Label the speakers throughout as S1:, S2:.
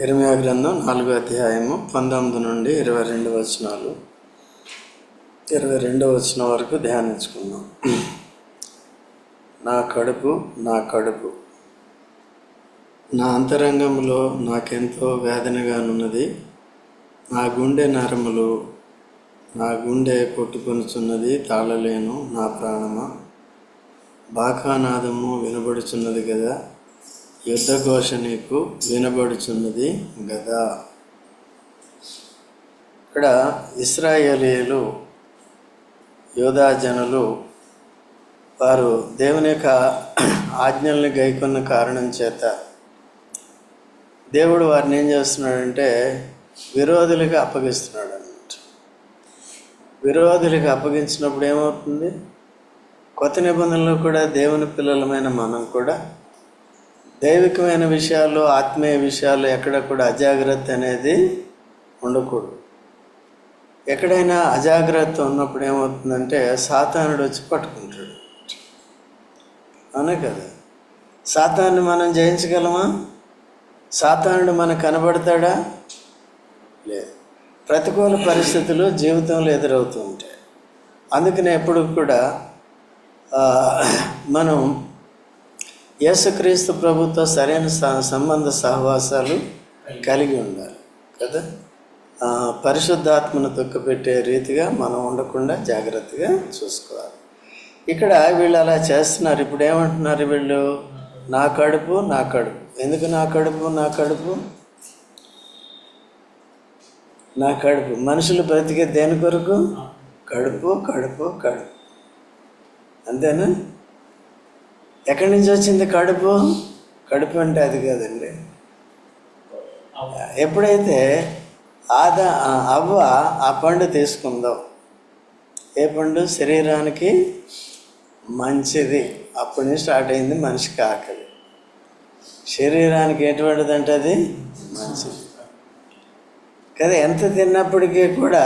S1: ఇర్మీయా గ్రంథం 4వ అధ్యాయము 19 నుండి 22 వచనాలు, 22వ వచనం వరకు ధ్యానించుకుందాం. నా కడుపు నా కడుపు, నా అంతరంగంలో నాకెంతో వేదనగానున్నది. నా గుండె నరములు, నా గుండె కొట్టుకొనుచున్నది, తాళలేను. నా ప్రాణమా, బాకానాదము వినబడుచున్నది కదా, యుద్ధఘోష నీకు వినబడుచున్నది గదా. ఇక్కడ ఇశ్రాయేలీయులు, యోధా జనులు, వారు దేవుని యొక్క ఆజ్ఞల్ని గైకొన్న కారణం చేత దేవుడు వారిని ఏం చేస్తున్నాడంటే విరోధులకు అప్పగిస్తున్నాడు అన్నమాట. విరోధులకు అప్పగించినప్పుడు ఏమవుతుంది? కొత్త నిబంధనలో కూడా దేవుని పిల్లలమైన మనం కూడా దైవికమైన విషయాలు, ఆత్మీయ విషయాలు ఎక్కడ కూడా అజాగ్రత్త అనేది ఉండకూడదు. ఎక్కడైనా అజాగ్రత్త ఉన్నప్పుడు ఏమవుతుందంటే సాతానుడు వచ్చి పట్టుకుంటాడు. అవునే కదా? సాతాన్ని మనం జయించగలమా? సాతానుడు మనకు కనబడతాడా? లేదు. ప్రతికూల పరిస్థితులు జీవితంలో ఎదురవుతూ ఉంటాయి. అందుకనే ఎప్పుడు కూడా మనం యేసుక్రీస్తు ప్రభుతో సరైన సంబంధ సహవాసాలు కలిగి ఉండాలి కదా. పరిశుద్ధాత్మను దుఃఖపెట్టే రీతిగా మనం ఉండకుండా జాగ్రత్తగా చూసుకోవాలి. ఇక్కడ వీళ్ళు అలా చేస్తున్నారు. ఇప్పుడు ఏమంటున్నారు వీళ్ళు? నా కడుపు నా కడుపు. ఎందుకు నా కడుపు నా కడుపు? నా కడుపు. మనుషులు బ్రతికే దేని కొరకు? కడుపు కడుపు కడుపు, అంతేనా? ఎక్కడి నుంచి వచ్చింది కడుపు? కడుపు అంటే అది కాదండి. ఎప్పుడైతే అవ్వ ఆ పండు తీసుకుందో, ఏ పండు? శరీరానికి మంచిది. అప్పటి నుంచి స్టార్ట్ అయింది మనిషికి ఆకలి. శరీరానికి ఎటువంటిదంటే అది మంచిది కదా. ఎంత తిన్నప్పటికీ కూడా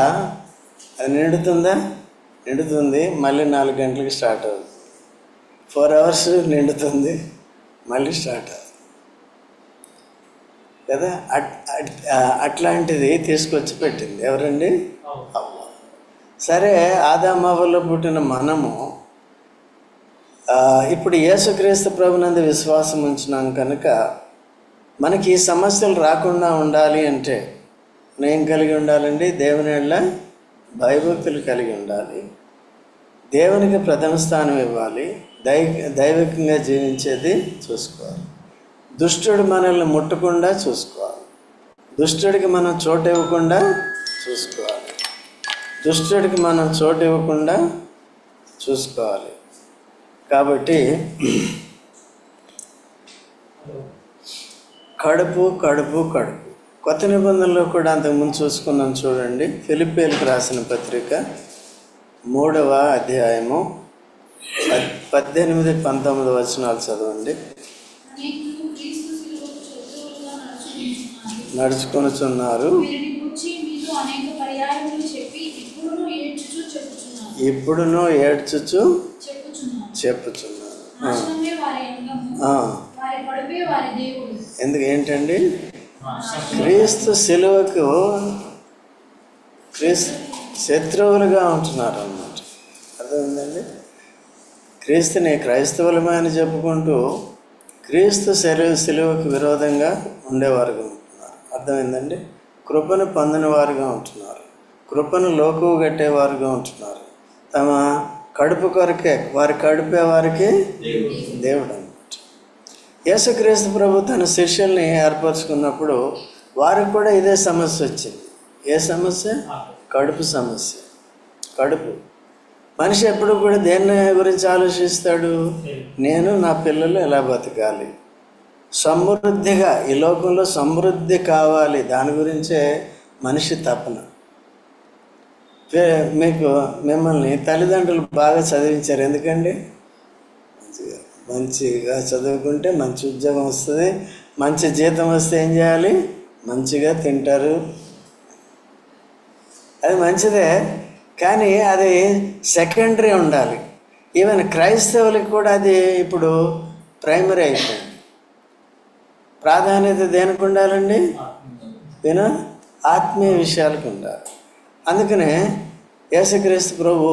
S1: అది నిండుతుందా? నిండుతుంది. మళ్ళీ 4 గంటలకి స్టార్ట్ అవుతుంది. 4 hours నిండుతుంది, మళ్ళీ స్టార్ట్ అవుతుంది కదా. అట్లాంటిది తీసుకొచ్చి పెట్టింది ఎవరండి? అవ్వ. సరే, ఆదామవ్వలో పుట్టిన మనము ఇప్పుడు యేసుక్రీస్తు ప్రభునందు విశ్వాసం ఉంచినాం కనుక మనకి ఈ సమస్యలు రాకుండా ఉండాలి అంటే ఏం కలిగి ఉండాలండి? దేవుని యెడల భయభక్తులు కలిగి ఉండాలి. దేవునికి ప్రథమ స్థానం ఇవ్వాలి. దైవికంగా జీవించేది చూసుకోవాలి. దుష్టుడు మనల్ని ముట్టకుండా చూసుకోవాలి. దుష్టుడికి మనం చోటు ఇవ్వకుండా చూసుకోవాలి. దుష్టుడికి మనం చోటు ఇవ్వకుండా చూసుకోవాలి. కాబట్టి కడుపు కడుపు కడుపు. కొత్త నిబంధనలో కూడా అంతకుముందు చూసుకున్నాం చూడండి. ఫిలిప్పీయులకు రాసిన పత్రిక 3వ అధ్యాయము 18, 19 వచనాలు చదవండి. నడుచుకొనుచున్నారు, ఇప్పుడును ఏడ్చుచు చెప్పుచున్నారు. ఎందుకు? ఏంటండి? క్రీస్తు సిలువకు శత్రువులుగా ఉంటున్నారు అన్నమాట. అర్థమైందండి? క్రీస్తుని క్రైస్తవులమే అని చెప్పుకుంటూ క్రీస్తు సిలువకు విరోధంగా ఉండేవారుగా ఉంటున్నారు. అర్థమైందండి? కృపను పొందని వారుగా ఉంటున్నారు. కృపను లోకువు కట్టేవారుగా ఉంటున్నారు. తమ కడుపు కొరకే, వారి కడుపే వారికి దేవుడు అన్నమాట. యేసుక్రీస్తు ప్రభు తన శిష్యుల్ని ఏర్పరచుకున్నప్పుడు వారికి కూడా ఇదే సమస్య వచ్చింది. ఏ సమస్య? కడుపు సమస్య. కడుపు. మనిషి ఎప్పుడు కూడా దేని గురించి ఆలోచిస్తాడు? నేను, నా పిల్లలు ఎలా బతకాలి, సమృద్ధిగా ఈ లోకంలో సమృద్ధి కావాలి. దాని గురించే మనిషి తపన. మిమ్మల్ని తల్లిదండ్రులు బాగా చదివించారు. ఎందుకండి? మంచిగా చదువుకుంటే మంచి ఉద్యోగం వస్తుంది, మంచి జీతం వస్తే ఏం చేయాలి? మంచిగా తింటారు. అది మంచిదే, కానీ అది సెకండరీ ఉండాలి. ఈవెన్ క్రైస్తవులకి కూడా అది ఇప్పుడు ప్రైమరీ అయిపోయింది. ప్రాధాన్యత దేనికి ఉండాలండి? విన ఆత్మీయ విషయాలకు ఉండాలి. అందుకనే యేసుక్రీస్తు ప్రభు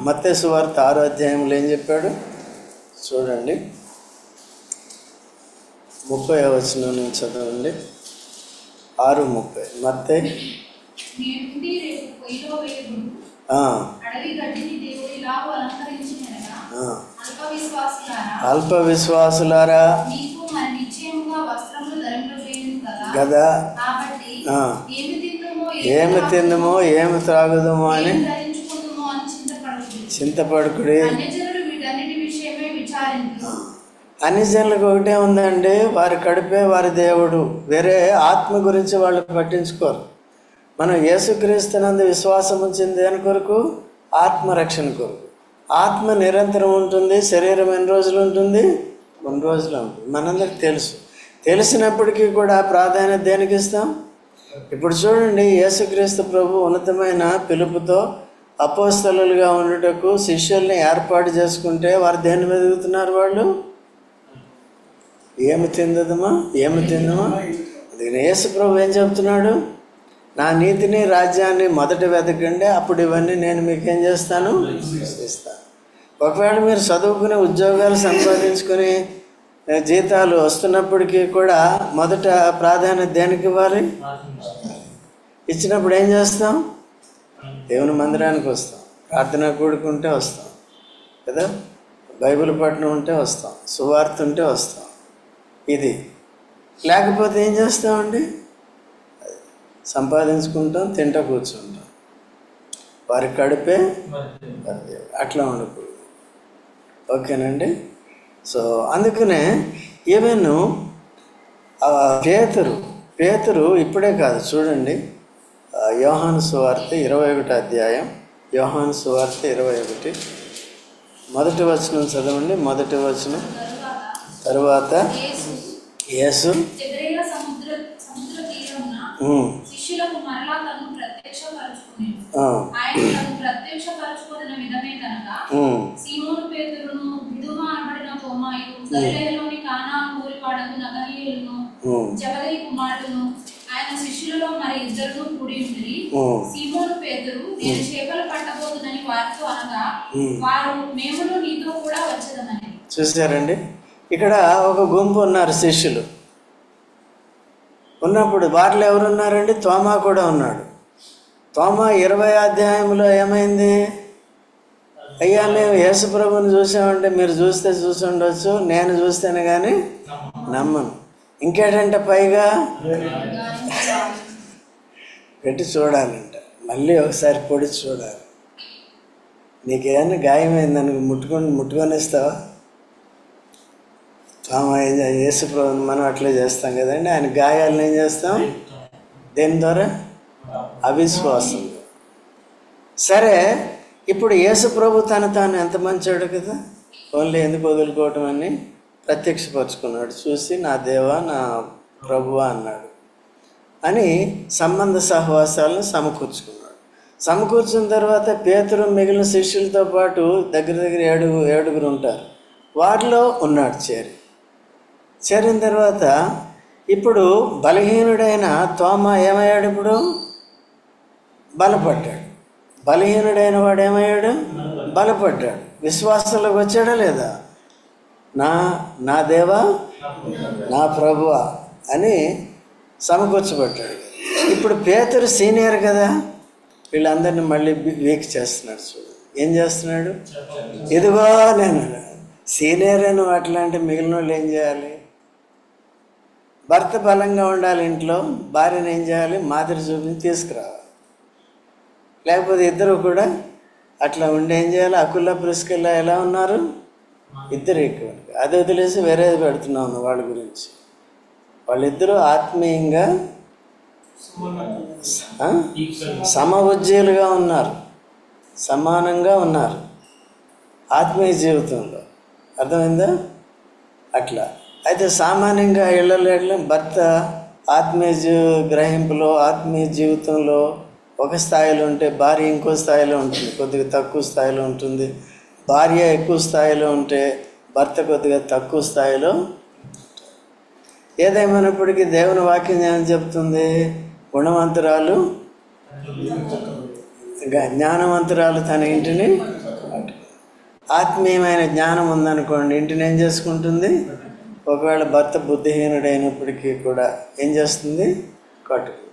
S1: మత్తయి సువార్త 6వ అధ్యాయంలో ఏం చెప్పాడు చూడండి. 30వ వచనం నుంచి చదవండి. 6:30 మత్తయి. అల్ప విశ్వాసులారా కదా, ఏమి తిందుమో ఏమి త్రాగుదమో అని చింతపడుకుడి. అన్ని జనులకు ఒకటే ఉందండి, వారి కడుపే వారి దేవుడు. వేరే ఆత్మ గురించి వాళ్ళు పట్టించుకోరు. మనం యేసుక్రీస్తునందు విశ్వాసం ఉంచింది దేని కొరకు? ఆత్మరక్షణ కొరకు. ఆత్మ నిరంతరం ఉంటుంది. శరీరం ఎన్ని రోజులు ఉంటుంది? కొన్ని రోజులు ఉంటుంది. మనందరికి తెలుసు. తెలిసినప్పటికీ కూడా ప్రాధాన్యత దేనికి ఇస్తాం? ఇప్పుడు చూడండి, యేసుక్రీస్తు ప్రభు ఉన్నతమైన పిలుపుతో అపోస్తలులుగా ఉండుటకు శిష్యుల్ని ఏర్పాటు చేసుకుంటే వారు దేన్ని వెతుకుతున్నారు? వాళ్ళు ఏమి తిందమా ఏమి తిందమా. అందుకని యేసు ప్రభు ఏం చెప్తున్నాడు? నా నీతిని రాజ్యాన్ని మొదట వెతకండి, అప్పుడు ఇవన్నీ నేను మీకేం చేస్తాను? ఇస్తాను. ఒకవేళ మీరు చదువుకునే ఉద్యోగాలు సంపాదించుకుని జీతాలు వస్తున్నప్పటికీ కూడా మొదట ప్రాధాన్యత దేనికి ఇవ్వాలి? ఇచ్చినప్పుడు ఏం చేస్తాం? దేవుని మందిరానికి వస్తాం, ప్రార్థన కూడుకుంటే వస్తాం కదా, బైబిల్ పఠనం ఉంటే వస్తాం, సువార్త ఉంటే వస్తాం. ఇది లేకపోతే ఏం చేస్తామండి? సంపాదించుకుంటాం, తింటా కూర్చుంటాం. వారి కడుపే అట్లా ఉండకూడదు. ఓకేనండి. సో అందుకనే ఈవెన్ పేతురు ఇప్పుడే కాదు, చూడండి యోహాను సువార్త 21వ అధ్యాయం. యోహాను సువార్త 21 మొదటి వచనం చదవండి. మొదటి వచనం. తరువాత యేసు చూసారండి, ఇక్కడ ఒక గుంపు ఉన్నారు శిష్యులు. ఉన్నప్పుడు వారిలో ఎవరున్నారండి? తోమా కూడా ఉన్నాడు. తోమా 20వ అధ్యాయంలో ఏమైంది? అయ్యా మేము యేసుప్రభుని చూసామంటే మీరు చూస్తే చూసి ఉండొచ్చు, నేను చూస్తేనే కానీ నమ్మను. ఇంకేటంటే పైగా పెట్టి చూడాలంట, మళ్ళీ ఒకసారి పొడి చూడాలి. నీకేమైనా గాయమైందనుకో ముట్టుకొని ఇస్తావా? యేసుప్రభుని మనం అట్లే చేస్తాం కదండి. ఆయన గాయాలను ఏం చేస్తాం? దేని ద్వారా? అవిశ్వాసం. సరే, ఇప్పుడు యేసుప్రభు తాను ఎంత మంచోడు కదా, ఓన్లీ ఎందుకు వదులుకోవటం అని ప్రత్యక్షపరుచుకున్నాడు. చూసి నా దేవా నా ప్రభువా అన్నాడు అని సంబంధ సహవాసాలను సమకూర్చుకున్నాడు. సమకూర్చున్న తర్వాత పేతురు మిగిలిన శిష్యులతో పాటు దగ్గర 7 ఉంటారు. వారిలో ఉన్నాడు. చేరిన తర్వాత ఇప్పుడు బలహీనుడైన తోమా ఏమయ్యాడు? ఇప్పుడు బలపడ్డాడు. బలహీనుడైన వాడు ఏమయ్యాడు? బలపడ్డాడు. విశ్వాసంలోకి వచ్చాడా లేదా? నా దేవా నా ప్రభువా అని సమకూర్చబడ్డాడు. ఇప్పుడు పేతురు సీనియర్ కదా, వీళ్ళందరినీ మళ్ళీ వీక్ చేస్తున్నాడు. చూడు ఏం చేస్తున్నాడు? ఇదిగో నేను సీనియర్ అని అట్లాంటి మిగిలిన వాళ్ళు ఏం చేయాలి? భర్త బలంగా ఉండాలి ఇంట్లో, భార్యను ఏం చేయాలి? మాదిరి చూపించి తీసుకురావాలి. లేకపోతే ఇద్దరు కూడా అట్లా ఉండి ఏం చేయాలి? అకుల్లా ప్రిస్కిల్లా ఎలా ఉన్నారు? ఇద్దరు ఎక్కువ. అది వదిలేసి వేరేది పెడుతున్నాను వాళ్ళ గురించి. వాళ్ళిద్దరూ ఆత్మీయంగా సమఉజ్జీలుగా ఉన్నారు, సమానంగా ఉన్నారు ఆత్మీయ జీవితంలో. అర్థమైందా? అట్లా అయితే సామాన్యంగా ఇళ్ళలో భర్త ఆత్మీయ గ్రహింపులో ఆత్మీయ జీవితంలో ఒక స్థాయిలో ఉంటే భార్య ఇంకో స్థాయిలో ఉంటుంది, కొద్దిగా తక్కువ స్థాయిలో ఉంటుంది. భార్య ఎక్కువ స్థాయిలో ఉంటే భర్త కొద్దిగా తక్కువ స్థాయిలో. ఏదేమైనప్పటికీ దేవుని వాక్యం ఏమని చెప్తుంది? గుణవంతురాలు జ్ఞానవంతురాలు తన ఇంటిని, ఆత్మీయమైన జ్ఞానం ఉందనుకోండి, ఇంటిని ఏం చేసుకుంటుంది? ఒకవేళ భర్త బుద్ధిహీనుడైనప్పటికీ కూడా ఏం చేస్తుంది? కట్టుకుంటుంది.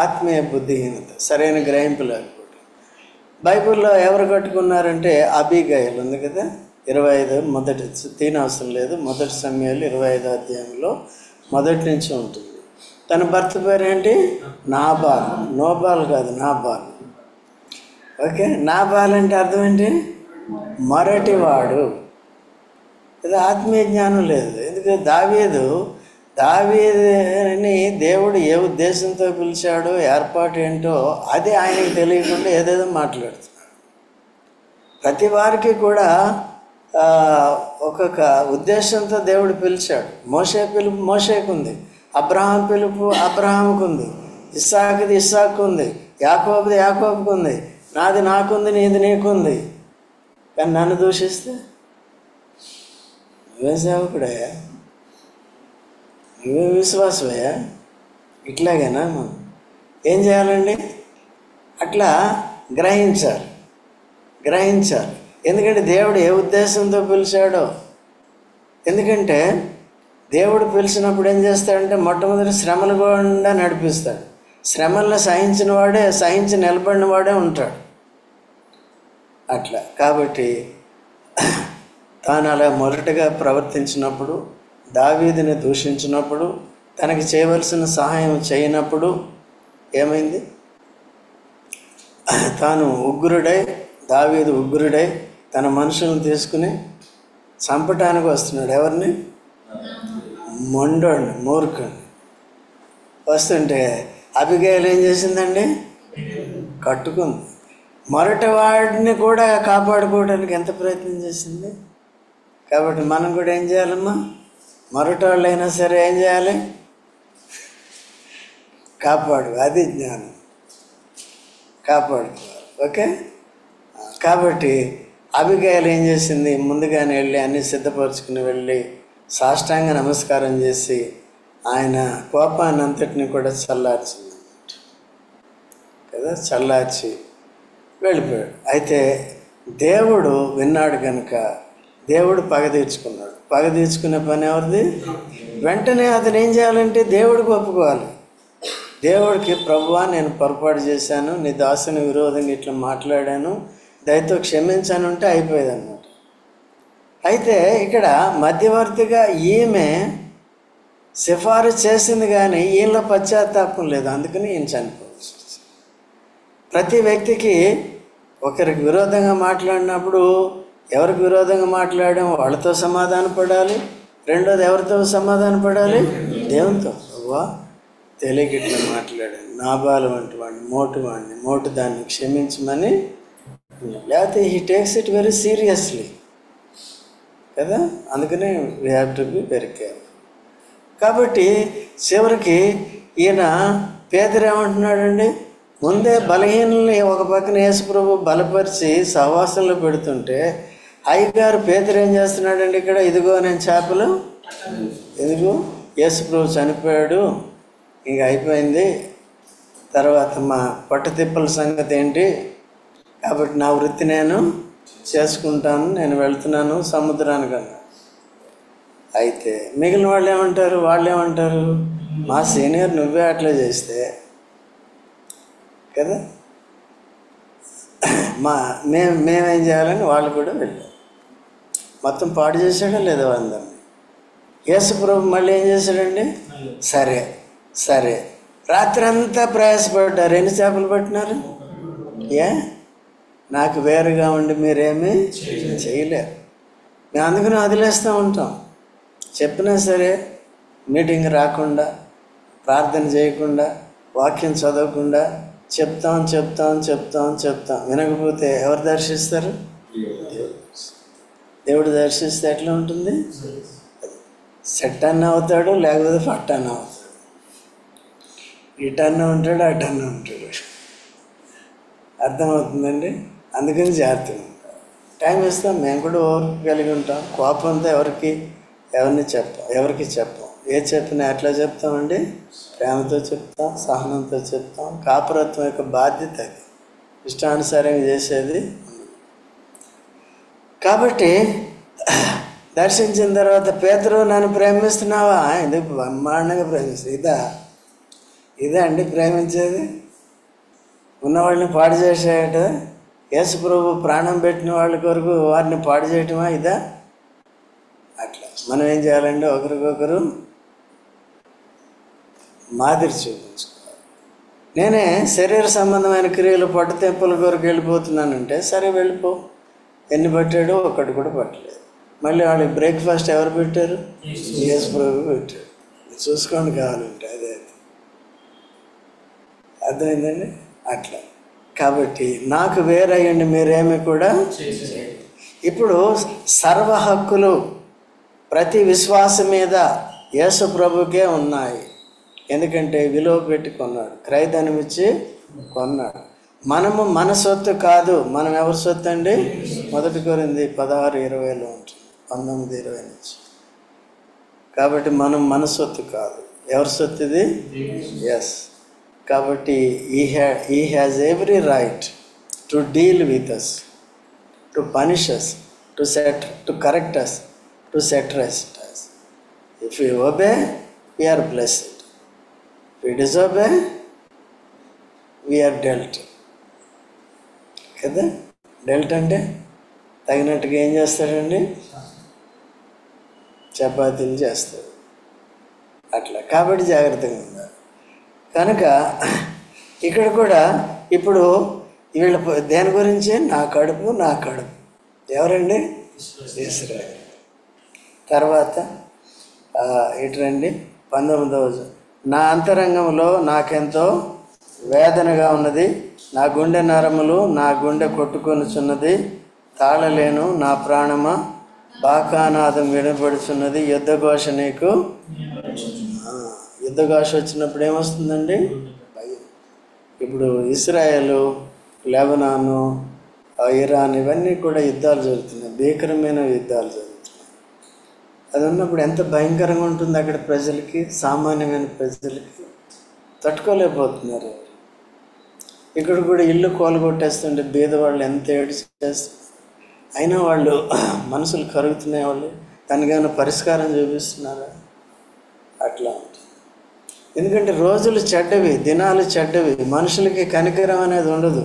S1: ఆత్మీయ బుద్ధిహీనత, సరైన గ్రహింపు లేకపోవడం. బైబిల్లో ఎవరు కట్టుకున్నారంటే అబీగయల్ ఉంది కదా, 25 మొదటి తీనవసరం లేదు, 1 సమూయేలు 25 అధ్యాయంలో మొదటి నుంచి ఉంటుంది. తన భర్త పేరేంటి? నాబాల్. నోబాల్ కాదు, నాబాల్. ఓకే, నాబాల్ అంటే అర్థం ఏంటి? మొరటివాడు. ఇది ఆత్మీయ జ్ఞానం లేదు. ఎందుకంటే దావీదుని దేవుడు ఏ ఉద్దేశంతో పిలిచాడో, ఏర్పాటు ఏంటో అది ఆయనకి తెలియకుండా ఏదేదో మాట్లాడుతున్నాడు. ప్రతి వారికి కూడా ఒక్కొక్క ఉద్దేశంతో దేవుడు పిలిచాడు. మోషే పిలుపు మోషేకు ఉంది, అబ్రహాం పిలుపు అబ్రహాంకు ఉంది, ఇస్సాకుది ఇస్సాకు ఉంది, యాకోబుది యాకోబుకు ఉంది, నాది నాకుంది, నీది నీకుంది. కానీ నన్ను దూషిస్తే నువ్వే సేవకుడయ్యా, నువ్వే విశ్వాసమయ్యా, ఇట్లాగేనా? మనం ఏం చేయాలండి? అట్లా గ్రహించాలి. ఎందుకంటే దేవుడు ఏ ఉద్దేశంతో పిలిచాడో. ఎందుకంటే దేవుడు పిలిచినప్పుడు ఏం చేస్తాడంటే మొట్టమొదటి శ్రమలు గుండా నడిపిస్తాడు. శ్రమలను సహించి నిలబడిన వాడే ఉంటాడు. అట్లా కాబట్టి తాను అలా మొదటగా ప్రవర్తించినప్పుడు, దావీదుని దూషించినప్పుడు, తనకి చేయవలసిన సహాయం చేయనప్పుడు ఏమైంది? తాను దావీదు ఉగ్రుడై తన మనుషులను తీసుకుని చంపటానికి వస్తున్నాడు. ఎవరిని? మొండోడిని, మూర్ఖుడిని. వస్తుంటే అబిగయల్ ఏం చేసిందండి? కట్టుకుంది. మొరటి వాడిని కూడా కాపాడుకోవడానికి ఎంత ప్రయత్నం చేసింది. కాబట్టి మనం కూడా ఏం చేయాలమ్మా? మొరటి వాళ్ళు అయినా సరే ఏం చేయాలి? అది జ్ఞానం. కాపాడుకోవాలి. ఓకే, కాబట్టి అబిగయల్ ఏం చేసింది? ముందుగానే వెళ్ళి అన్నీ సిద్ధపరచుకుని వెళ్ళి సాష్టాంగ నమస్కారం చేసి ఆయన కోపాన్ని అంతటిని కూడా చల్లార్చింది కదా, చల్లార్చి వెళ్ళిపోయాడు. అయితే దేవుడు విన్నాడు కనుక దేవుడు పగ తీర్చుకునే పని ఎవరిది? వెంటనే అతను ఏం చేయాలంటే దేవుడికి ఒప్పుకోవాలి. దేవుడికి, ప్రభువా నేను పొరపాటు చేశాను, నీ దాసుని విరోధంగా ఇట్లా మాట్లాడాను, దయతో క్షమించాను అంటే అయిపోయేది అన్నమాట. అయితే ఇక్కడ మధ్యవర్తిగా ఈమె సిఫారసు చేసింది కానీ ఈయనలో పశ్చాత్తాపం లేదు, అందుకని ఈయన చనిపోవచ్చు. ప్రతి వ్యక్తికి ఒకరికి విరోధంగా మాట్లాడినప్పుడు ఎవరికి విరోధంగా మాట్లాడాం వాళ్ళతో సమాధాన పడాలి. రెండోది ఎవరితో సమాధాన పడాలి? దేవునితో. ప్రభువా తెలియక ఇట్లా మాట్లాడాను, నాబాలు వంటి వాడిని మోటు దాన్ని క్షమించమని. లేకపోతే he takes it very seriously కదా, అందుకనే we have to be very careful. కాబట్టి చివరికి ఈయన పేదరు ఏమంటున్నాడండి? ముందే బలహీనల్ని ఒక పక్కన యేసుప్రభు బలపరిచి సహవాసంలో పెడుతుంటే అయ్యగారు పేదరు ఏం చేస్తున్నాడండి? ఇక్కడ ఇదిగో నేను చేపలు, ఇదిగో యేసుప్రభు చనిపోయాడు, ఇంక అయిపోయింది, తర్వాత మా పొట్టతిప్పల సంగతి ఏంటి, కాబట్టి నా వృత్తి నేను చేసుకుంటాను, నేను వెళ్తున్నాను సముద్రానికి అన్నా. అయితే మిగిలిన వాళ్ళు ఏమంటారు? మా సీనియర్ నువ్వే అట్లా చేస్తే కదా, మేమేం చేయాలని వాళ్ళు కూడా వెళ్ళారు. మొత్తం పాడు చేశాడా లేదా అందరినీ? యేసుప్రభు మళ్ళీ ఏం చేశాడండి? సరే రాత్రి అంతా ప్రయాసపడ్డారు. ఎన్ని చేపలు పట్టినారు? నాకు వేరుగా ఉండి మీరేమీ చేయలేరు. మేము అందుకని వదిలేస్తూ ఉంటాం. చెప్పినా సరే మీటింగ్ రాకుండా, ప్రార్థన చేయకుండా, వాక్యం చదవకుండా చెప్తాం. వినకపోతే ఎవరు దర్శిస్తారు? దేవుడు దర్శిస్తే ఎట్లా ఉంటుంది? సెట్ అన్న అవుతాడు, లేకపోతే ఫట్ అన్న అవుతాడు. ఇటన్న ఉంటాడు, అటన్న ఉంటాడు. అర్థమవుతుందండి? అందుకని జాగ్రత్తగా ఉంటాం. టైం ఇస్తాం, మేము కూడా ఓర్పు కలిగి ఉంటాం. కోపంతో ఎవరికి చెప్పం. ఏ చెప్పినా ఎట్లా చెప్తామండి? ప్రేమతో చెప్తాం, సహనంతో చెప్తాం. కాపురత్వం యొక్క బాధ్యత అది, ఇష్టానుసారంగా చేసేది. కాబట్టి దర్శించిన తర్వాత పేతురు, నన్ను ప్రేమిస్తున్నావా? ఇది బ్రహ్మాండంగా ప్రేమిస్తుంది. ఇదే అండి ప్రేమించేది. ఉన్నవాళ్ళని పాడు చేసేట యేసు ప్రభు ప్రాణం పెట్టిన వాళ్ళ కొరకు వారిని పాడు చేయటమా ఇదా? అట్లా మనం ఏం చేయాలంటే ఒకరికొకరు మాదిరి చూపించుకోవాలి. నేనే శరీర సంబంధమైన క్రియలు పట్టుతెంపుల కొరకు వెళ్ళిపోతున్నానంటే సరే వెళ్ళిపో. ఎన్ని పట్టాడో ఒకటి కూడా పట్టలేదు. మళ్ళీ వాళ్ళకి బ్రేక్ఫాస్ట్ ఎవరు పెట్టారు? యేసు ప్రభు పెట్టాడు. చూసుకోండి కావాలంటే. అదే అర్థమైందండి. అట్లా కాబట్టి నాకు వేరయ్యండి మీరేమి కూడా. ఇప్పుడు సర్వ హక్కులు ప్రతి విశ్వాసం మీద యేసు ప్రభుకే ఉన్నాయి. ఎందుకంటే విలువ పెట్టి కొన్నాడు, క్రయధనం ఇచ్చి కొన్నాడు. మనము మన సొత్తు కాదు. మనం ఎవరి సొత్తు అండి? 1 కొరింథీ 16:20 ఉంటుంది, 19:20 నుంచి. కాబట్టి మనం మన సొత్తు కాదు. ఎవరి సొత్తు ఇది? ఎస్. కాబట్టి he has every right to deal with us, to punish us, to correct us, to set right us. If we obey, we are blessed. If we disobey, we are dealt. కదా? Dwelt అంటే తగినట్టుగా ఏం చేస్తాడండి? చపాతీలు చేస్తాడు. అట్లా. కాబట్టి జాగ్రత్తగా ఉండాలి. కనుక ఇక్కడ కూడా ఇప్పుడు వీళ్ళ దేని గురించి? నా కడుపు. ఎవరండి? ఇశ్రాయేలు. తర్వాత ఇటురండి 19వ, నా అంతరంగంలో నాకెంతో వేదనగా ఉన్నది, నా గుండె నరములు, నా గుండె కొట్టుకొనుచున్నది, తాళలేను నా ప్రాణమా, బాకానాదం వినబడుచున్నది, యుద్ధఘోష నీకు. యుద్ధఘోష వచ్చినప్పుడు ఏమొస్తుందండి? భయం. ఇప్పుడు ఇస్రాయేలు, లెబనాను, ఇరాన్ ఇవన్నీ కూడా యుద్ధాలు జరుగుతున్నాయి, భీకరమైన యుద్ధాలు జరుగుతున్నాయి. అది ఉన్నప్పుడు ఎంత భయంకరంగా ఉంటుంది అక్కడ ప్రజలకి, సామాన్యమైన ప్రజలకి. తట్టుకోలేకపోతున్నారు. ఇక్కడ కూడా ఇల్లు కూలగొట్టేస్తుంటే బీదవాళ్ళు ఎంత ఏడ్చేస్తారు. అయినా వాళ్ళు మనసులు కరుగుతున్నాయి. వాళ్ళు దానికైనా పరిష్కారం చూపిస్తున్నారా? అట్లా ఉంటుంది. ఎందుకంటే రోజులు చెడ్డవి, దినాలు చెడ్డవి. మనుషులకి కనికరం అనేది ఉండదు,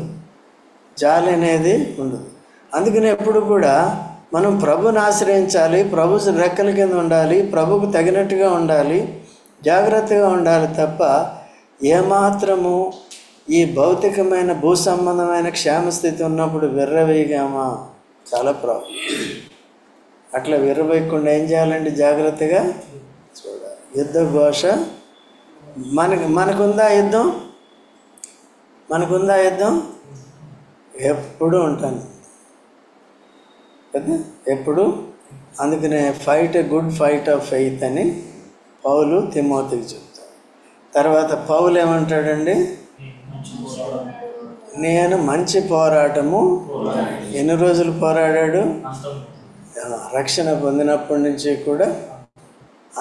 S1: జాలి అనేది ఉండదు. అందుకని ఎప్పుడు కూడా మనం ప్రభుని ఆశ్రయించాలి, ప్రభు రెక్కల కింద ఉండాలి, ప్రభుకు తగినట్టుగా ఉండాలి, జాగ్రత్తగా ఉండాలి తప్ప ఏమాత్రము ఈ భౌతికమైన భూ సంబంధమైన క్షేమస్థితి ఉన్నప్పుడు విర్రవేయగామా చాలా ప్రాబ్లం. అట్లా విర్రవేయకుండా ఏం చేయాలంటే జాగ్రత్తగా చూడాలి. యుద్ధ ఘోష మనకుందా యుద్ధం? మనకుందా యుద్ధం? ఎప్పుడు ఉంటాను కదా, ఎప్పుడు. అందుకనే fight a good fight of faith అని పౌలు తిమోతికి చెప్తాడు. తర్వాత పౌలు ఏమంటాడండి? నేను మంచి పోరాటము. ఎన్ని రోజులు పోరాడాడు? రక్షణ పొందినప్పటి నుంచి కూడా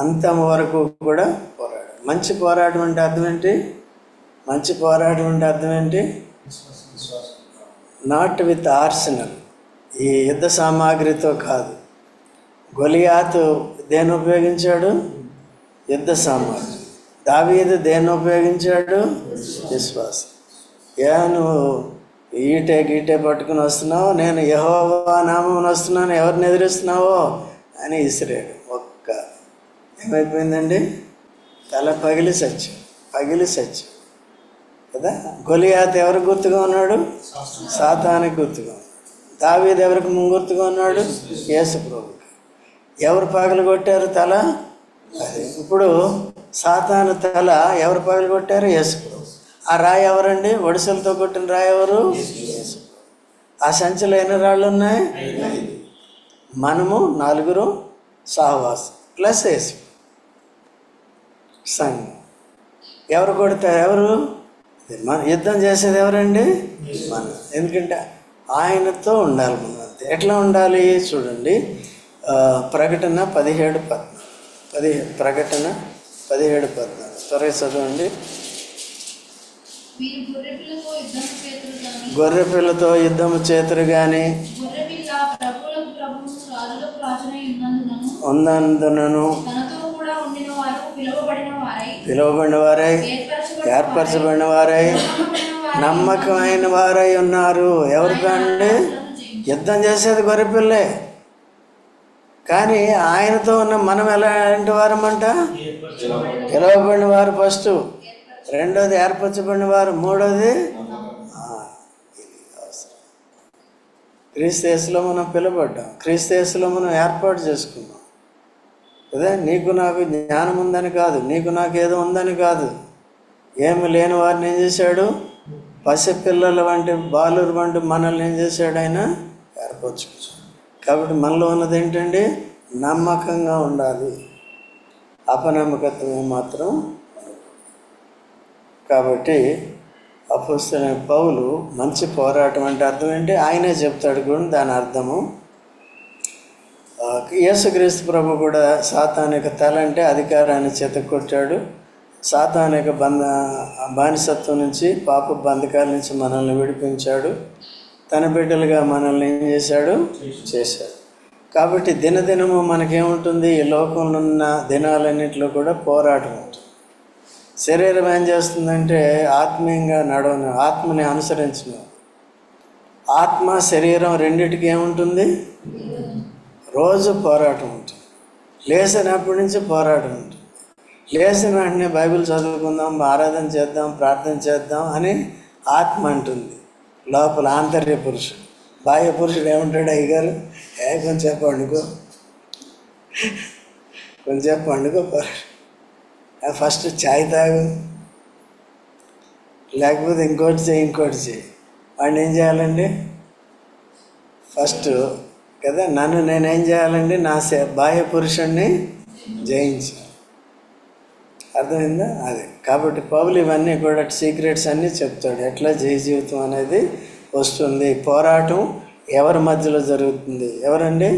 S1: అంతం వరకు కూడా పోరాడాడు. మంచి పోరాటం అంటే అర్థం ఏంటి? మంచి పోరాటం అంటే అర్థం ఏంటి? నాట్ విత్ ఆర్సనల్, ఈ యుద్ధ సామాగ్రితో కాదు. గొలియాతు దేన్ని ఉపయోగించాడు? యుద్ధ సామాగ్రి. దావీదు దేన్ని ఉపయోగించాడు? విశ్వాసం. నువ్వు గీటే పట్టుకుని వస్తున్నావు, నేను యెహోవా నామమున వస్తున్నాను, ఎవరిని ఎదిరిస్తున్నావో అని ఇసిరాడు. ఏమైపోయిందండి? తల పగిలి సత్యం కదా. గొలియాతు ఎవరు గుర్తుగా ఉన్నాడు? సాతానికి గుర్తుగా ఉన్నాడు. దావీదు ఎవరికి ముంగుర్తుగా ఉన్నాడు? యేసు ప్రభుకి. ఎవరు పగలు కొట్టారు తల? అదే. ఇప్పుడు సాతాను తల ఎవరు పగలు కొట్టారు? యేసు ప్రభు. ఆ రాయి ఎవరండి? ఒడిసెలతో కొట్టిన రాయి ఎవరు? యేసు. ఆ సంచిలో ఎన్ని రాళ్ళు ఉన్నాయి? 5. మనము 4 సహవాసం ప్లస్ యేసు సంఘం. ఎవరు కొడతారు? ఎవరు? మన యుద్ధం చేసేది ఎవరండి? మనం. ఎందుకంటే ఆయనతో ఉండాలి మనం. అంతే. ఎట్లా ఉండాలి చూడండి. ప్రకటన 17:14. ప్రకటన 17, 14 త్వరగా చదవండి. గొర్రె పిల్లతో యుద్ధము చేతురు గాని ఉన్నందునను పిలువబడిన వారై ఏర్పరచబడిన వారై నమ్మకమైన వారై ఉన్నారు. ఎవరికండి? యుద్ధం చేసేది గొర్రెపిల్లే. కానీ ఆయనతో ఉన్న మనం ఎలాంటి వారమంట? పిలువబడిన వారు ఫస్ట్, రెండోది ఏర్పరచబడిన వారు, మూడోది క్రీస్తు యేసులో మనం పిలువబడ్డాం, క్రీస్తు యేసులో మనం ఏర్పాటు చేసుకున్నాం కదా. నీకు నాకు జ్ఞానం ఉందని కాదు, నీకు నాకు ఏదో ఉందని కాదు. ఏమి లేని వారిని ఏం చేశాడు? పసిపిల్లల వంటి బాలురు వంటి మనల్ని ఏం చేశాడు? ఆయన ఏర్పరచుకుంటాడు. కాబట్టి మనలో ఉన్నది ఏంటండి? నమ్మకంగా ఉండాలి, అపనమ్మకత్వం మాత్రం. కాబట్టి అపోస్తలుడైన పౌలు మంచి పోరాటం అంటే అర్థం ఏంటి? ఆయనే చెప్తాడు కూడా దాని అర్థము. యేసుక్రీస్తు ప్రభు కూడా సాతానిక తల అంటే అధికారాన్ని చెతకొట్టాడు. సాతానిక బానిసత్వం నుంచి, పాప బంధకాల నుంచి మనల్ని విడిపించాడు. తన బిడ్డలుగా మనల్ని ఏం చేశాడు? చేశాడు. కాబట్టి దినదినము మనకేముంటుంది? ఈ లోకంలో ఉన్న దినాలన్నింటిలో కూడా పోరాటం ఉంటుంది. శరీరం ఏం చేస్తుందంటే ఆత్మీయంగా నడవను, ఆత్మని అనుసరించిన. ఆత్మ శరీరం రెండిటికి ఏముంటుంది? రోజు పోరాటం ఉంటుంది. లేచినప్పటి నుంచి పోరాటం ఉంటుంది. లేచిన వెంటనే బైబిల్ చదువుకుందాం, ఆరాధన చేద్దాం, ప్రార్థన చేద్దాం అని ఆత్మ అంటుంది. లోపల ఆంతర్య పురుషుడు, బాహ్య పురుషుడు ఏమంటాడు? అయ్యగారు కొంచెం పండుకో, కొంచెం పండుకో, ఫస్ట్ ఛాయ్ తాగు, లేకపోతే ఇంకోటి చేయి. వాడిని ఏం చేయాలండి? ఫస్ట్ కదా నన్ను నేనేం చేయాలండి? నా బాహ్య పురుషుణ్ణి జయించాలి. అర్థమైందా? అదే కాబట్టి పౌలు ఇవన్నీ కూడా సీక్రెట్స్ అన్నీ చెప్తాడు. ఎట్లా జయ జీవితం అనేది వస్తుంది. పోరాటం ఎవరి మధ్యలో జరుగుతుంది? ఎవరండి?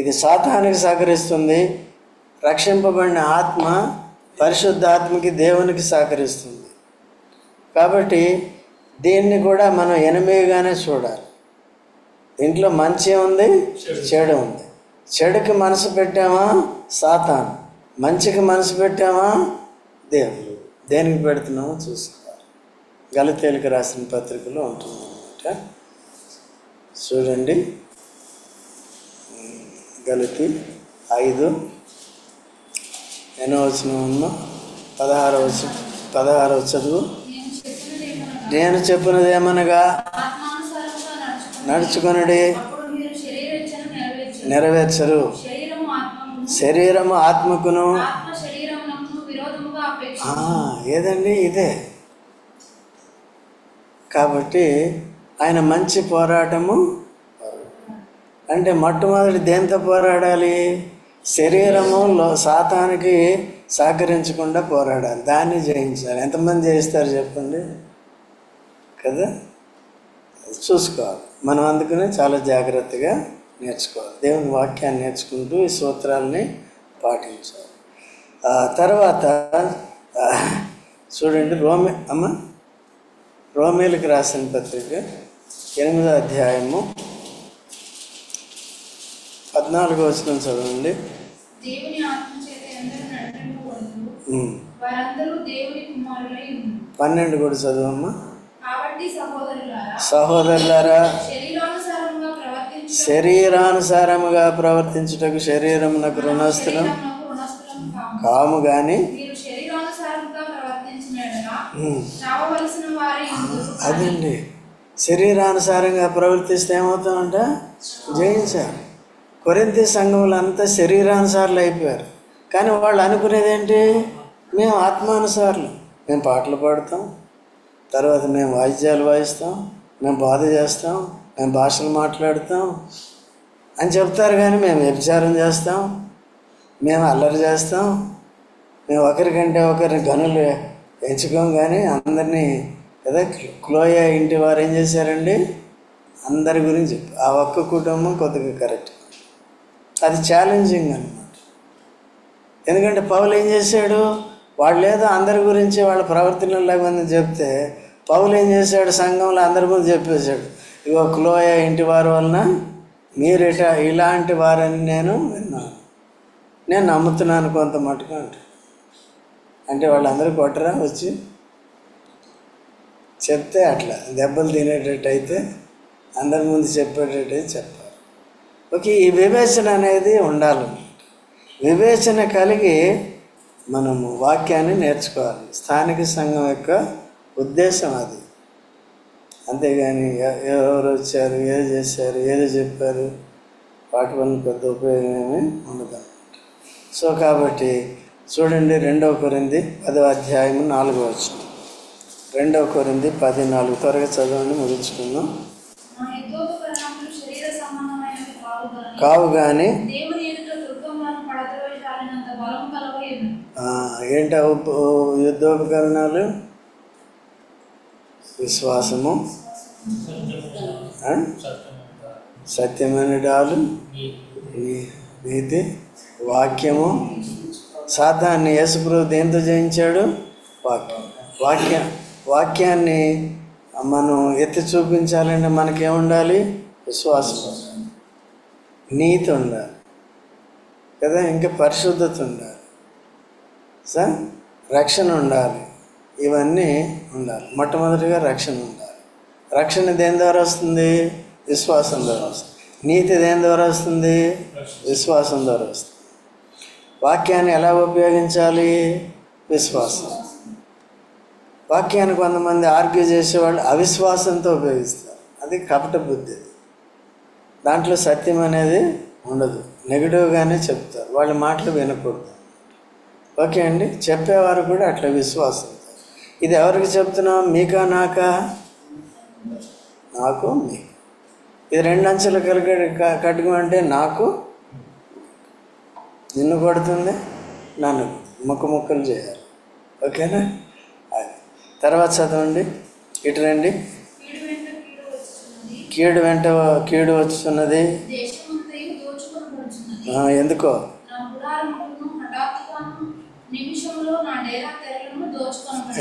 S1: ఇది సాతానికి సహకరిస్తుంది. రక్షింపబడిన ఆత్మ పరిశుద్ధాత్మకి, దేవునికి సహకరిస్తుంది. కాబట్టి దీన్ని కూడా మనం ఎనిమిగానే చూడాలి. దీంట్లో మంచి ఉంది, చెడు ఉంది. చెడుకి మనసు పెట్టామా? సాతాను. మంచికి మనసు పెట్టామా? దేవుడు. దేనికి పెడుతున్నామో చూసుకోవాలి. గలతీయులకు రాసిన పత్రికలో ఉంటుంది అన్నమాట. చూడండి, గలతీ 5 ఎన్నో వచనం, 16వ చదువు. నేను చెప్పినది ఏమనగా నడుచుకొనుడి, నెరవేర్చరు. శరీరము ఆత్మకును. ఏదండి? ఇదే. కాబట్టి ఆయన మంచి పోరాటము అంటే మొట్టమొదటి దేంతో పోరాడాలి? శరీరములో సాతానికి సహకరించకుండా పోరాడాలి, దాన్ని జయించాలి. ఎంతమంది జయిస్తారు చెప్పండి కదా? చూసుకోవాలి మనం. అందుకనే చాలా జాగ్రత్తగా నేర్చుకోవాలి. దేవుని వాక్యాన్ని నేర్చుకుంటూ ఈ సూత్రాలని పాటించాలి. తర్వాత చూడండి, రోమేలకు రాసిన పత్రిక 8వ అధ్యాయము 14వ వచనం చదవండి. 12 కూడా చదవమ్మా. సహోదరులారా, శరీరానుసారముగా ప్రవర్తించుటకు శరీరమునకు రుణస్థులం కాము గాని. అదండి, శరీరానుసారంగా ప్రవర్తిస్తే ఏమవుతామంట? జయించాలి. కొరింథీ సంఘంలో అంతా శరీరానుసారులు అయిపోయారు. కానీ వాళ్ళు అనుకునేది ఏంటి? మేము ఆత్మానుసారులు. మేము పాటలు పాడతాం, తర్వాత మేము వాయిద్యాలు వాయిస్తాం, మేము బోధ చేస్తాం, మేము భాషలు మాట్లాడతాం అని చెప్తారు. కానీ మేము వ్యభిచారం చేస్తాం, మేము అల్లరి చేస్తాం, మేము ఒకరికంటే ఒకరిని గనులు ఎంచుకోం. కానీ అందరినీ కదా క్లోయ ఇంటి వారు ఏం చేశారండి? అందరి గురించి ఆ ఒక్క కుటుంబం కొద్దిగా కరెక్ట్. అది ఛాలెంజింగ్ అన్నమాట. ఎందుకంటే పౌలు ఏం చేశాడు? వాళ్ళు ఏదో అందరి గురించి వాళ్ళ ప్రవర్తనలాగా చెప్తే పౌలు ఏం చేశాడు? సంఘంలో అందరి ముందు చెప్పేశాడు, ఇగో క్లోయ ఇంటి వారి వలన మీరు ఇలాంటి వారని నేను విన్నాను, నేను నమ్ముతున్నాను కొంత మటుకు అంటే వాళ్ళందరూ కొట్టరా వచ్చి చెప్తే అట్లా దెబ్బలు తినేటట్టు అయితే అందరి ముందు చెప్పేటట్టు చెప్పాలి. ఓకే, ఈ వివేచన అనేది ఉండాలి. వివేచన కలిగి మనము వాక్యాన్ని నేర్చుకోవాలి. స్థానిక సంఘం యొక్క ఉద్దేశం అది. అంతేగాని ఎవరు వచ్చారు, ఏది చేశారు, ఏది చెప్పారు, వాటి వల్ల పెద్ద ఉపయోగం ఏమీ ఉండదు. సో కాబట్టి చూడండి, 2 కొరింథీ 10వ అధ్యాయము 4వ వచనం. 2 కొరింథీ 10:4 త్వరగా చదవండి, ముగించుకుందాం. కావు కానీ ఏంటి యుద్ధోపకరణాలు? విశ్వాసము, సత్యమైన డాలు, నీతి, వాక్యము. సాతాన్ని యేసుప్రభు దేంతో జయించాడు? వాక్యాన్ని మనం ఎత్తి చూపించాలంటే మనకేముండాలి? విశ్వాసం, నీతి ఉండాలి కదా, ఇంకా పరిశుద్ధత ఉండాలి, రక్షణ ఉండాలి. ఇవన్నీ ఉండాలి. మొట్టమొదటిగా రక్షణ ఉండాలి. రక్షణ దేని ద్వారా వస్తుంది? విశ్వాసం ద్వారా వస్తుంది. నీతి దేని ద్వారా వస్తుంది? విశ్వాసం ద్వారా వస్తుంది. వాక్యాన్ని ఎలా ఉపయోగించాలి? విశ్వాసం. వాక్యాన్ని కొంతమంది ఆర్గ్యూ చేసేవాళ్ళు అవిశ్వాసంతో ఉపయోగిస్తారు. అది కపట బుద్ధి. దాంట్లో సత్యం అనేది ఉండదు, నెగిటివ్గానే చెప్తారు. వాళ్ళ మాటలు వినకూడదు. ఓకే అండి, చెప్పేవారు కూడా అట్లా విశ్వాసం. ఇది ఎవరికి చెప్తున్నాం? మీకా నాకా? నాకు, మీకు. ఇది 2 అంచెలు కట్టుకోమంటే నాకు, నిన్ను కొడుతుంది, నన్ను ముక్కలు చేయాలి. ఓకేనా? అది తర్వాత చదవండి, ఇటు రండి. కీడు వెంట కీడు వచ్చుతున్నది. ఎందుకో?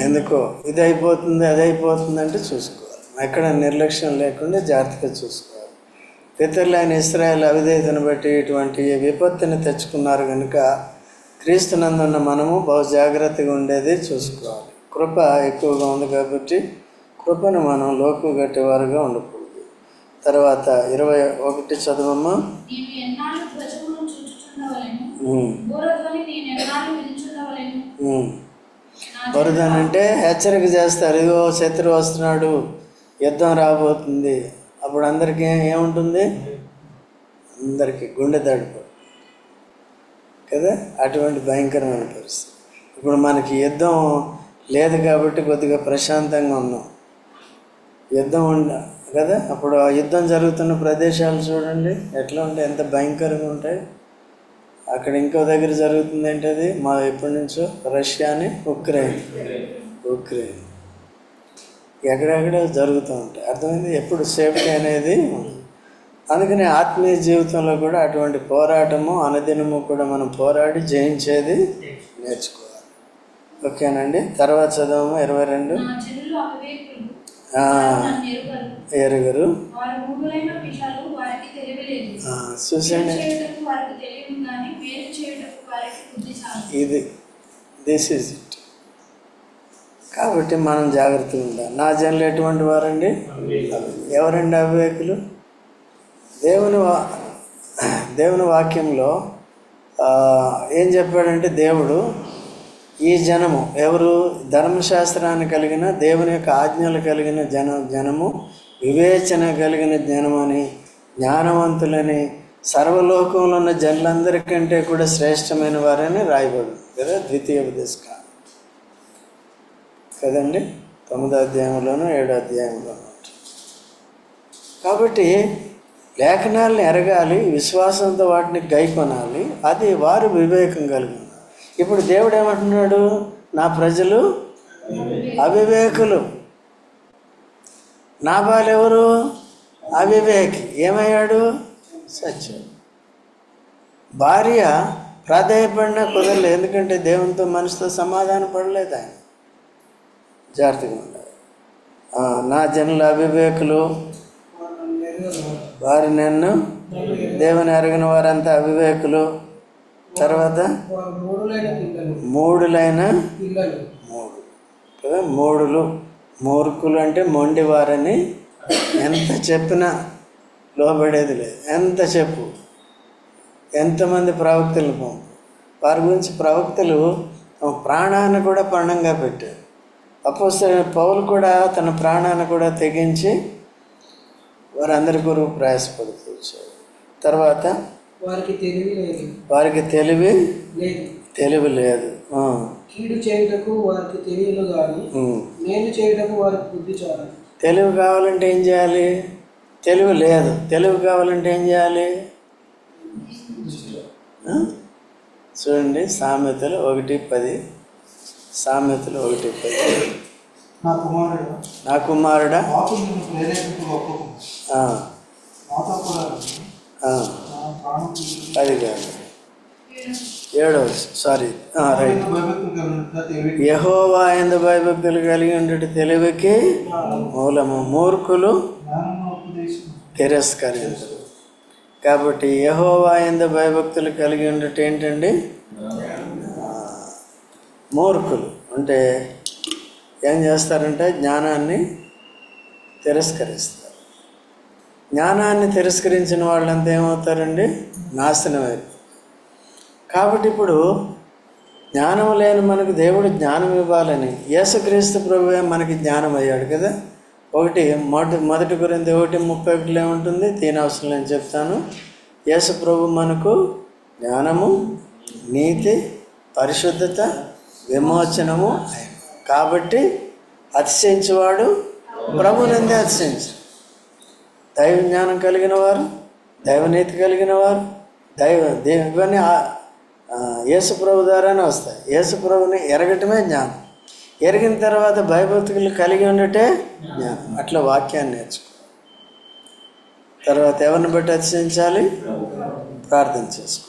S1: ఎందుకో ఇది అయిపోతుంది, అది అయిపోతుంది అంటే చూసుకోవాలి. ఎక్కడ నిర్లక్ష్యం లేకుండా జాగ్రత్తగా చూసుకోవాలి. పితరులైన ఇశ్రాయేలు అవిధేయతను బట్టి ఇటువంటి విపత్తుని తెచ్చుకున్నారు కనుక క్రీస్తునందున్న మనము బహు జాగ్రత్తగా ఉండేది చూసుకోవాలి. కృప ఎక్కువగా ఉంది కాబట్టి కృపను మనం లోకు గట్టేవారుగా ఉండకూడదు. తర్వాత 21 చదవమ్మా. బరుదాని అంటే హెచ్చరిక చేస్తారు. ఇదిగో శత్రువు వస్తున్నాడు, యుద్ధం రాబోతుంది. అప్పుడు అందరికీ ఏముంటుంది? అందరికీ గుండె దడిపో కదా, అటువంటి భయంకరమైన పరిస్థితి. ఇప్పుడు మనకి యుద్ధం లేదు కాబట్టి కొద్దిగా ప్రశాంతంగా ఉన్నాం. యుద్ధం కదా, అప్పుడు ఆ యుద్ధం జరుగుతున్న ప్రదేశాలు చూడండి ఎట్లా ఉంటాయి, ఎంత భయంకరంగా ఉంటాయి. అక్కడ ఇంకో దగ్గర జరుగుతుంది ఏంటది, మా ఎప్పటి నుంచో రష్యాని ఉక్రెయిన్ ఎక్కడెక్కడ జరుగుతూ ఉంటాయి. అర్థమైంది? ఎప్పుడు సేఫ్టీ అనేది ఉంది. అందుకని ఆత్మీయ జీవితంలో కూడా అటువంటి పోరాటము అనుదినము కూడా మనం పోరాడి జయించేది నేర్చుకోవాలి. ఓకేనండి, తర్వాత చదవము 22. ఎరుగరు. చూసండి, దిస్ ఈజ్ ఇట్. కాబట్టి మనం జాగ్రత్తగా ఉండాలి. నా జనులు ఎటువంటి వారండి? ఎవరండి అవివేకులు? దేవుని వాక్యంలో ఏం చెప్పాడంటే, దేవుడు ఈ జనము ఎవరు? ధర్మశాస్త్రాన్ని కలిగిన, దేవుని యొక్క ఆజ్ఞలు కలిగిన జనము, వివేచన కలిగిన జనమని, జ్ఞానవంతులని, సర్వలోకంలో ఉన్న జనులందరికంటే కూడా శ్రేష్టమైన వారని రాయబడు కదా, ద్వితీయోపదేశకాండం కదండి, 9వ అధ్యాయంలోనూ 7వ అధ్యాయంలోనూ. కాబట్టి లేఖనాలను ఎరగాలి, విశ్వాసంతో వాటిని గైకొనాలి. అది వారు వివేకం కలిగి ఉన్నారు. ఇప్పుడు దేవుడు ఏమంటున్నాడు? నా ప్రజలు అవివేకులు. నాబాలు ఎవరు? అవివేకి. ఏమయ్యాడు? సత్యం. భార్య ప్రాధేయపడినా కుదరలేదు. ఎందుకంటే దేవునితో మనిషితో సమాధాన పడలేదు ఆయన. జాగ్రత్తగా ఉండాలి. నా జనుల అవివేకులు, వారు నన్ను దేవుని ఎరగిన వారంతా అవివేకులు. తర్వాత మూడులైన మూడులు, మూర్ఖులు అంటే మొండివారని. ఎంత చెప్పినా లోబడేది లేదు. ఎంత చెప్పు, ఎంతమంది ప్రవక్తలు వారి గురించి ప్రవక్తలు ప్రాణాన్ని కూడా పణంగా పెట్టారు. అపోస్తలుడైన పౌలు కూడా తన ప్రాణాన్ని కూడా తెగించి వారందరి కొరకు ప్రయాసపడుతూ వచ్చారు. తర్వాత వారికి తెలివి లేదు.
S2: కీడు చేయుటకు వారికి తెలియదు గాని మేలు చేయుటకు వారికి బుద్ధి చాలదు.
S1: తెలివి కావాలంటే ఏం చేయాలి? తెలివి లేదు. తెలివి కావాలంటే ఏం చేయాలి? చూడండి, సామెతలు 1:10. సామెతలు 1:10. నా కుమారుడా అది కాదు, 7వ, సారీ, రైట్. యెహోవా యందు భయభక్తులు కలిగి ఉండేటి తెలివికి మూలము, మూర్ఖులు తిరస్కరించరు. కాబట్టి యెహోవా యందు భయభక్తులు కలిగి ఉండేటి ఏంటండి? మూర్ఖులు అంటే ఏం చేస్తారంటే జ్ఞానాన్ని తిరస్కరిస్తారు. జ్ఞానాన్ని తిరస్కరించిన వాళ్ళంతా ఏమవుతారండి? నాశనం అయిపోతారు. కాబట్టి ఇప్పుడు జ్ఞానం లేని మనకు దేవుడు జ్ఞానం ఇవ్వాలని యేసుక్రీస్తు ప్రభువే మనకి జ్ఞానం అయ్యాడు కదా. మొదటి కొరింథీ 1:31 ఏముంటుంది? తీనవసరం నేను చెప్తాను. యేసు ప్రభు మనకు జ్ఞానము, నీతి, పరిశుద్ధత, విమోచనము. కాబట్టి అతిశయించేవాడు ప్రభునందే అతిశయించు. దైవ జ్ఞానం కలిగిన వారు, దైవనీతి కలిగిన వారు, ఇవన్నీ యేసు ప్రభు ద్వారానే వస్తాయి. యేసు ప్రభుని ఎరగటమే జ్ఞానం. ఎరిగిన తర్వాత భయభక్తులు కలిగి ఉండటే జ్ఞానం. అట్లా వాక్యాన్ని నేర్చుకో. తర్వాత ఎవరిని బట్టి అతిశయించాలి? ప్రార్థన చేసుకో.